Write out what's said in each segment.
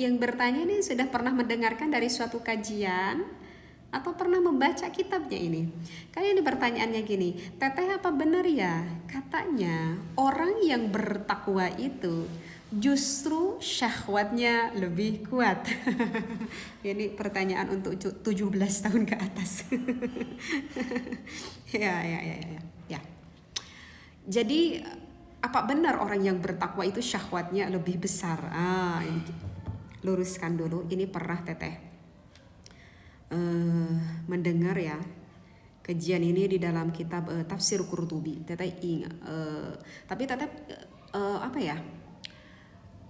Yang bertanya ini sudah pernah mendengarkan dari suatu kajian atau pernah membaca kitabnya ini? Kayak ini pertanyaannya gini, Teteh apa benar ya katanya orang yang bertakwa itu justru syahwatnya lebih kuat? Ini pertanyaan untuk 17 tahun ke atas. Ya. Jadi apa benar orang yang bertakwa itu syahwatnya lebih besar? Ini luruskan dulu. Ini pernah Teteh mendengar ya kajian ini di dalam kitab Tafsir Qurtubi. Teteh ingat, tapi Teteh apa ya?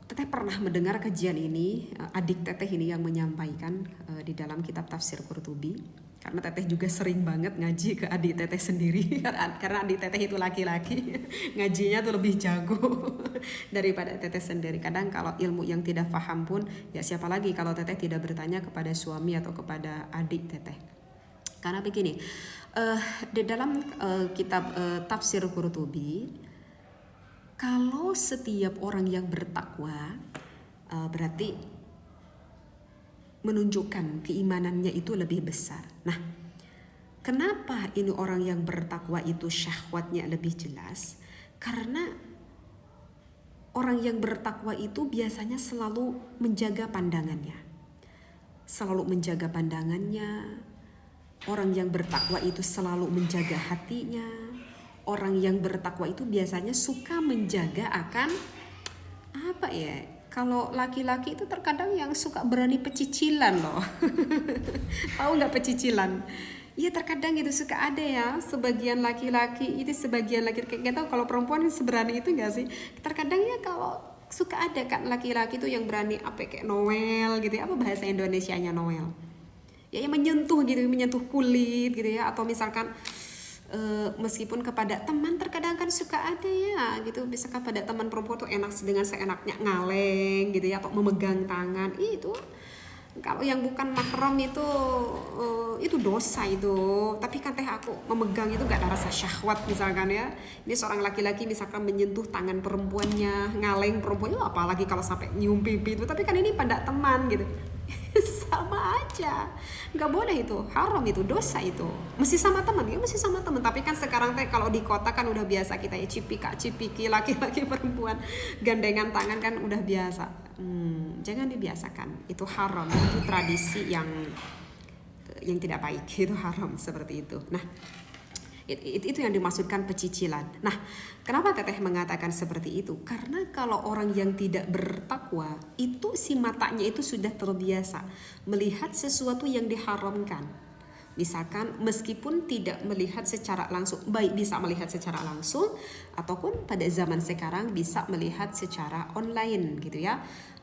Teteh pernah mendengar kajian ini, adik Teteh ini yang menyampaikan di dalam kitab Tafsir Qurtubi. Karena Teteh juga sering banget ngaji ke adik Teteh sendiri. Karena adik Teteh itu laki-laki, ngajinya tuh lebih jago daripada Teteh sendiri. Kadang kalau ilmu yang tidak paham pun, ya siapa lagi kalau Teteh tidak bertanya kepada suami atau kepada adik Teteh. Karena begini, di dalam kitab Tafsir Qurtubi, kalau setiap orang yang bertakwa berarti menunjukkan keimanannya itu lebih besar. Nah, kenapa ini orang yang bertakwa itu syahwatnya lebih jelas? Karena orang yang bertakwa itu biasanya selalu menjaga pandangannya. Selalu menjaga pandangannya. Orang yang bertakwa itu selalu menjaga hatinya. Orang yang bertakwa itu biasanya suka menjaga akan apa ya? Kalau laki-laki itu terkadang yang suka berani pecicilan loh. Tahu nggak pecicilan? Iya terkadang itu suka ada ya sebagian laki-laki itu sebagian laki-laki nggak tahu kalau perempuan seberani itu nggak sih? Terkadang ya kalau suka ada kan laki-laki itu yang berani apa kayak Noel gitu ya, apa bahasa Indonesianya Noel? Ya yang menyentuh gitu, menyentuh kulit gitu ya, atau misalkan meskipun kepada teman terkadang kan suka ada ya gitu, bisa kepada teman perempuan tuh enak dengan seenaknya ngaleng gitu ya, atau memegang tangan itu. Kalau yang bukan mahram itu dosa itu. Tapi kan Teh aku memegang itu gak ada rasa syahwat misalkan ya. Ini seorang laki-laki misalkan menyentuh tangan perempuannya, ngaleng perempuannya, apalagi kalau sampai nyium pipi itu. Tapi kan ini pada teman gitu. Sama aja, nggak boleh itu, haram itu, dosa itu. Mesti sama teman ya, mesti sama teman. Tapi kan sekarang Teh kalau di kota kan udah biasa kita ya cipiki laki-laki perempuan gandengan tangan kan udah biasa. Jangan dibiasakan, itu haram, itu tradisi yang tidak baik, itu haram seperti itu. Nah, itu yang dimaksudkan pecicilan. Nah, kenapa Teteh mengatakan seperti itu? Karena kalau orang yang tidak bertakwa itu si matanya itu sudah terbiasa melihat sesuatu yang diharamkan. Misalkan meskipun tidak melihat secara langsung, baik bisa melihat secara langsung ataupun pada zaman sekarang bisa melihat secara online gitu ya.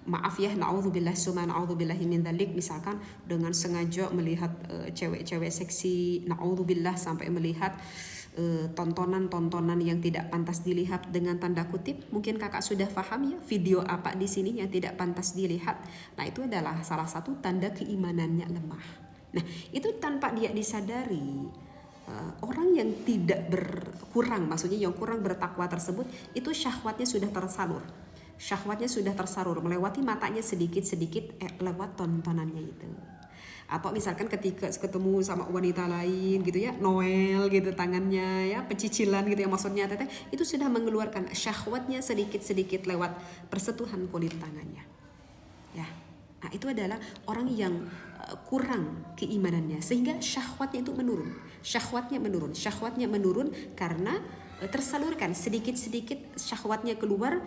Maaf ya, naudzubillah summa naudzubillahi min dzalik, misalkan dengan sengaja melihat cewek-cewek seksi, naudzubillah, sampai melihat tontonan-tontonan yang tidak pantas dilihat, dengan tanda kutip. Mungkin kakak sudah paham ya video apa di sini yang tidak pantas dilihat. Nah, itu adalah salah satu tanda keimanannya lemah. Nah, itu tanpa dia disadari, orang yang tidak berkurang, maksudnya yang kurang bertakwa tersebut, itu syahwatnya sudah tersalur. Syahwatnya sudah tersalur melewati matanya sedikit-sedikit lewat tontonannya itu. Atau misalkan ketika ketemu sama wanita lain gitu ya, Noel gitu tangannya ya, pecicilan gitu ya maksudnya Teteh, itu sudah mengeluarkan syahwatnya sedikit-sedikit lewat persentuhan kulit tangannya. Ya. Nah, itu adalah orang yang kurang keimanannya sehingga syahwatnya itu menurun. Syahwatnya menurun karena tersalurkan sedikit-sedikit syahwatnya keluar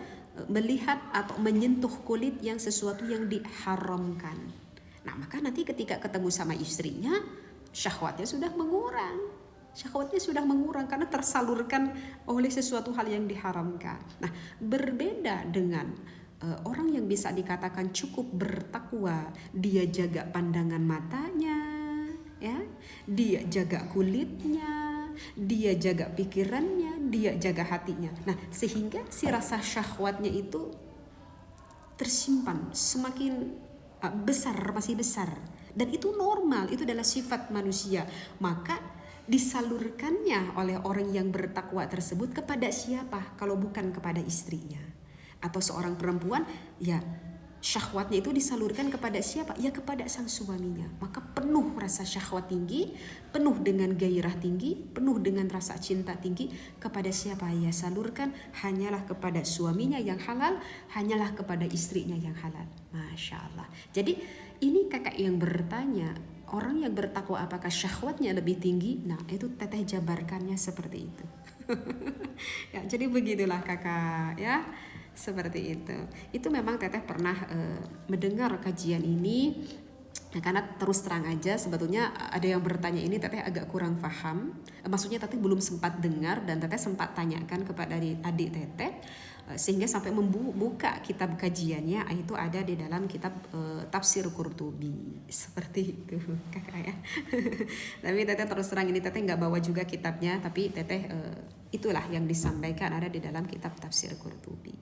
melihat atau menyentuh kulit yang sesuatu yang diharamkan. Nah, maka nanti ketika ketemu sama istrinya, syahwatnya sudah mengurang. Syahwatnya sudah mengurang karena tersalurkan oleh sesuatu hal yang diharamkan. Nah, berbeda dengan orang yang bisa dikatakan cukup bertakwa, dia jaga pandangan matanya, ya, dia jaga kulitnya, dia jaga pikirannya, dia jaga hatinya. Nah, sehingga si rasa syahwatnya itu tersimpan semakin besar, masih besar, dan itu normal, itu adalah sifat manusia. Maka disalurkannya oleh orang yang bertakwa tersebut kepada siapa kalau bukan kepada istrinya atau seorang perempuan, ya syahwatnya itu disalurkan kepada siapa? Ya kepada sang suaminya. Maka penuh rasa syahwat tinggi, penuh dengan gairah tinggi, penuh dengan rasa cinta tinggi kepada siapa? Ya salurkan hanyalah kepada suaminya yang halal, hanyalah kepada istrinya yang halal. Masya Allah. Jadi ini kakak yang bertanya, orang yang bertakwa apakah syahwatnya lebih tinggi? Nah itu teteh jabarkannya seperti itu. Ya, jadi begitulah kakak ya. Seperti itu. Itu memang teteh pernah mendengar kajian ini. Nah, karena terus terang aja sebetulnya ada yang bertanya ini teteh agak kurang paham. Maksudnya teteh belum sempat dengar dan teteh sempat tanyakan kepada adik teteh sehingga sampai membuka kitab kajiannya itu ada di dalam kitab Tafsir Qurtubi. Seperti itu kakak ya. Tapi teteh terus terang ini teteh nggak bawa juga kitabnya, tapi teteh itulah yang disampaikan ada di dalam kitab Tafsir Qurtubi.